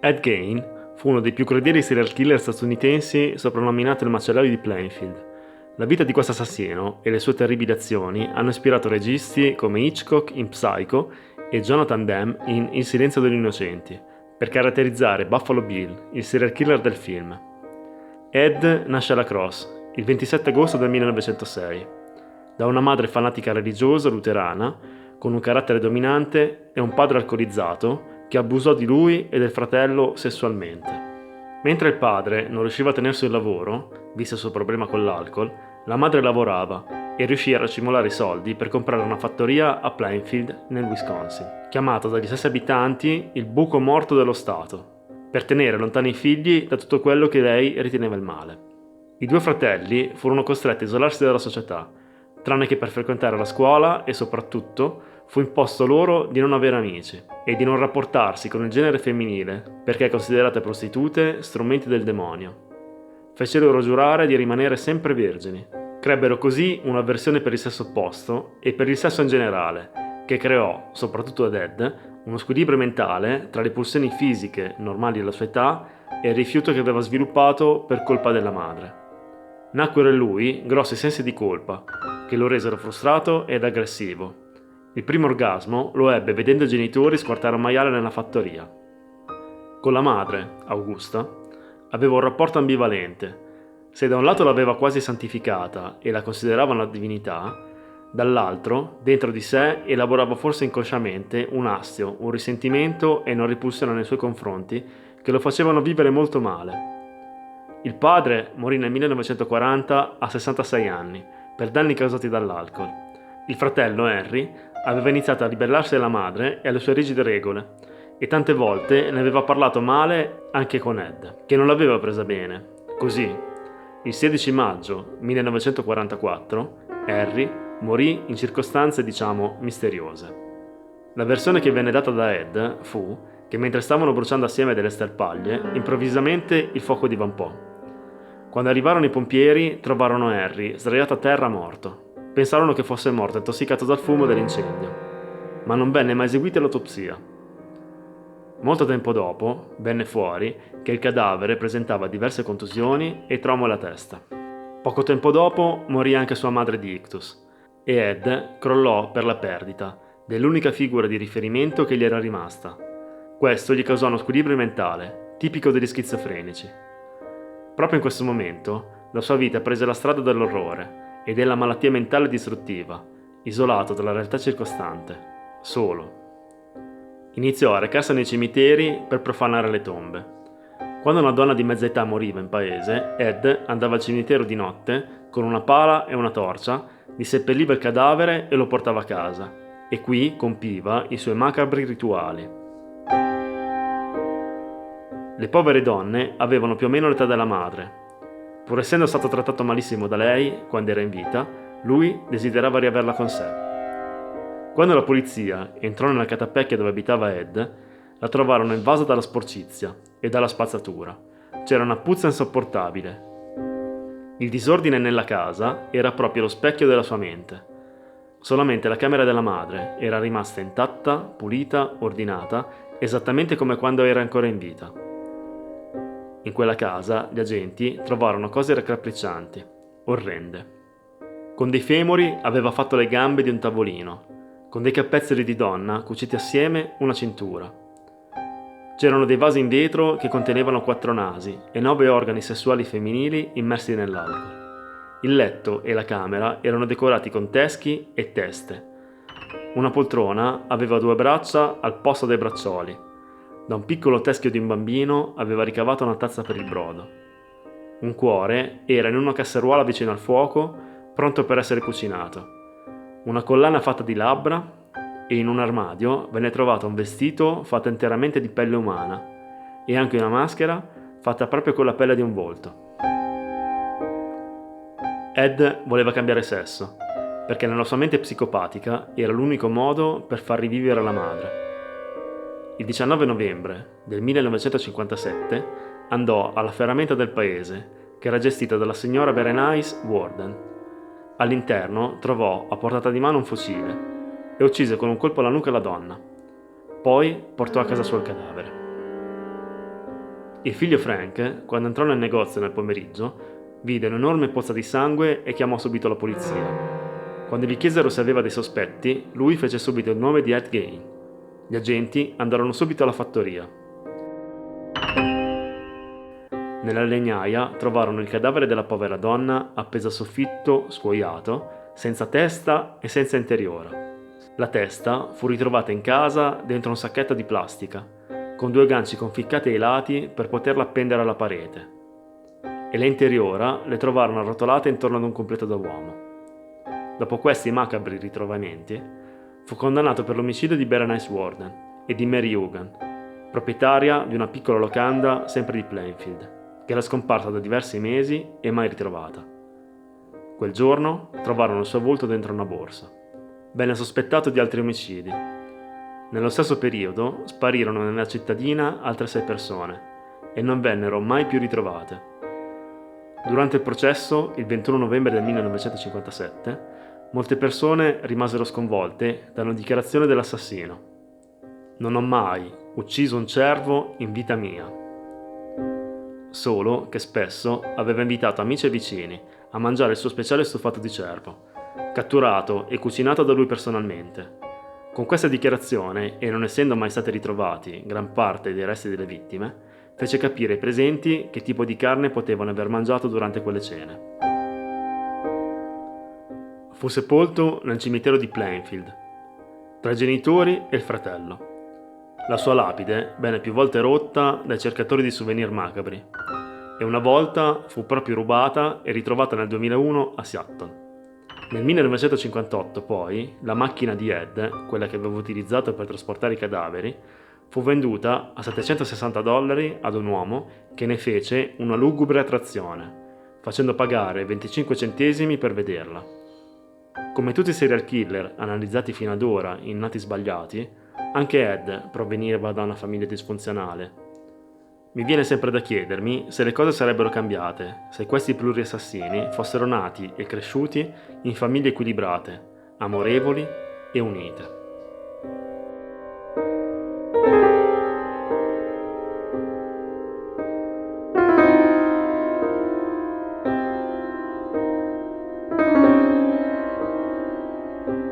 Ed Gein fu uno dei più crudeli serial killer statunitensi, soprannominato il macellaio di Plainfield. La vita di questo assassino e le sue terribili azioni hanno ispirato registi come Hitchcock in Psycho e Jonathan Demme in Il silenzio degli innocenti, per caratterizzare Buffalo Bill, il serial killer del film. Ed nasce a La Crosse il 27 agosto del 1906, da una madre fanatica religiosa luterana con un carattere dominante e un padre alcolizzato che abusò di lui e del fratello sessualmente. Mentre il padre non riusciva a tenersi il lavoro, visto il suo problema con l'alcol, la madre lavorava e riuscì a racimolare i soldi per comprare una fattoria a Plainfield, nel Wisconsin, chiamato dagli stessi abitanti il buco morto dello Stato, per tenere lontani i figli da tutto quello che lei riteneva il male. I due fratelli furono costretti a isolarsi dalla società, tranne che per frequentare la scuola e soprattutto fu imposto loro di non avere amici e di non rapportarsi con il genere femminile perché considerate prostitute strumenti del demonio. Fece loro giurare di rimanere sempre vergini. Crebbero così un'avversione per il sesso opposto e per il sesso in generale, che creò, soprattutto ad Ed, uno squilibrio mentale tra le pulsioni fisiche normali della sua età e il rifiuto che aveva sviluppato per colpa della madre. Nacquero in lui grossi sensi di colpa, che lo resero frustrato ed aggressivo. Il primo orgasmo lo ebbe vedendo i genitori squartare un maiale nella fattoria. Con la madre, Augusta, aveva un rapporto ambivalente. Se da un lato l'aveva quasi santificata e la considerava una divinità, dall'altro, dentro di sé, elaborava forse inconsciamente un astio, un risentimento e una repulsione nei suoi confronti che lo facevano vivere molto male. Il padre morì nel 1940 a 66 anni per danni causati dall'alcol. Il fratello Henry aveva iniziato a ribellarsi alla madre e alle sue rigide regole e tante volte ne aveva parlato male anche con Ed, che non l'aveva presa bene. Così, il 16 maggio 1944, Henry morì in circostanze misteriose. La versione che venne data da Ed fu che mentre stavano bruciando assieme delle sterpaglie, improvvisamente il fuoco divampò. Quando arrivarono i pompieri, trovarono Henry sdraiato a terra morto. Pensarono che fosse morto intossicato dal fumo dell'incendio, ma non venne mai eseguita l'autopsia. Molto tempo dopo venne fuori che il cadavere presentava diverse contusioni e traumi alla testa. Poco tempo dopo morì anche sua madre di ictus e Ed crollò per la perdita dell'unica figura di riferimento che gli era rimasta. Questo gli causò uno squilibrio mentale, tipico degli schizofrenici. Proprio in questo momento la sua vita prese la strada dell'orrore e della malattia mentale distruttiva, isolato dalla realtà circostante, solo. Iniziò a recarsi nei cimiteri per profanare le tombe. Quando una donna di mezza età moriva in paese, Ed andava al cimitero di notte con una pala e una torcia, disseppelliva il cadavere e lo portava a casa, e qui compiva i suoi macabri rituali. Le povere donne avevano più o meno l'età della madre. Pur essendo stato trattato malissimo da lei quando era in vita, lui desiderava riaverla con sé. Quando la polizia entrò nella catapecchia dove abitava Ed, la trovarono invasa dalla sporcizia e dalla spazzatura. C'era una puzza insopportabile. Il disordine nella casa era proprio lo specchio della sua mente. Solamente la camera della madre era rimasta intatta, pulita, ordinata, esattamente come quando era ancora in vita. In quella casa gli agenti trovarono cose raccapriccianti, orrende. Con dei femori aveva fatto le gambe di un tavolino, con dei capezzoli di donna cuciti assieme una cintura. C'erano dei vasi in vetro che contenevano 4 nasi e 9 organi sessuali femminili immersi nell'alcol. Il letto e la camera erano decorati con teschi e teste. Una poltrona aveva 2 braccia al posto dei braccioli. Da un piccolo teschio di un bambino aveva ricavato una tazza per il brodo. Un cuore era in una casseruola vicino al fuoco, pronto per essere cucinato. Una collana fatta di labbra e in un armadio venne trovato un vestito fatto interamente di pelle umana e anche una maschera fatta proprio con la pelle di un volto. Ed voleva cambiare sesso, perché nella sua mente psicopatica era l'unico modo per far rivivere la madre. Il 19 novembre del 1957 andò alla ferramenta del paese, che era gestita dalla signora Berenice Warden. All'interno trovò a portata di mano un fucile e uccise con un colpo alla nuca la donna. Poi portò a casa sua il cadavere. Il figlio Frank, quando entrò nel negozio nel pomeriggio, vide un'enorme pozza di sangue e chiamò subito la polizia. Quando gli chiesero se aveva dei sospetti, lui fece subito il nome di Ed Gein. Gli agenti andarono subito alla fattoria. Nella legnaia trovarono il cadavere della povera donna appesa al soffitto, scuoiato, senza testa e senza interiora. La testa fu ritrovata in casa dentro un sacchetto di plastica, con 2 ganci conficcati ai lati per poterla appendere alla parete. E le interiora le trovarono arrotolate intorno ad un completo da uomo. Dopo questi macabri ritrovamenti, fu condannato per l'omicidio di Berenice Warden e di Mary Hugan, proprietaria di una piccola locanda sempre di Plainfield, che era scomparsa da diversi mesi e mai ritrovata. Quel giorno trovarono il suo volto dentro una borsa. Venne sospettato di altri omicidi. Nello stesso periodo sparirono nella cittadina altre 6 persone e non vennero mai più ritrovate. Durante il processo, il 21 novembre del 1957, molte persone rimasero sconvolte dalla dichiarazione dell'assassino. Non ho mai ucciso un cervo in vita mia. Solo che spesso aveva invitato amici e vicini a mangiare il suo speciale stufato di cervo, catturato e cucinato da lui personalmente. Con questa dichiarazione, e non essendo mai stati ritrovati gran parte dei resti delle vittime, fece capire ai presenti che tipo di carne potevano aver mangiato durante quelle cene. Fu sepolto nel cimitero di Plainfield, tra i genitori e il fratello. La sua lapide venne più volte rotta dai cercatori di souvenir macabri e una volta fu proprio rubata e ritrovata nel 2001 a Seattle. Nel 1958 poi la macchina di Ed, quella che aveva utilizzato per trasportare i cadaveri, fu venduta a $760 ad un uomo che ne fece una lugubre attrazione, facendo pagare 25 centesimi per vederla. Come tutti i serial killer analizzati fino ad ora in nati sbagliati, anche Ed proveniva da una famiglia disfunzionale. Mi viene sempre da chiedermi se le cose sarebbero cambiate se questi pluriassassini fossero nati e cresciuti in famiglie equilibrate, amorevoli e unite.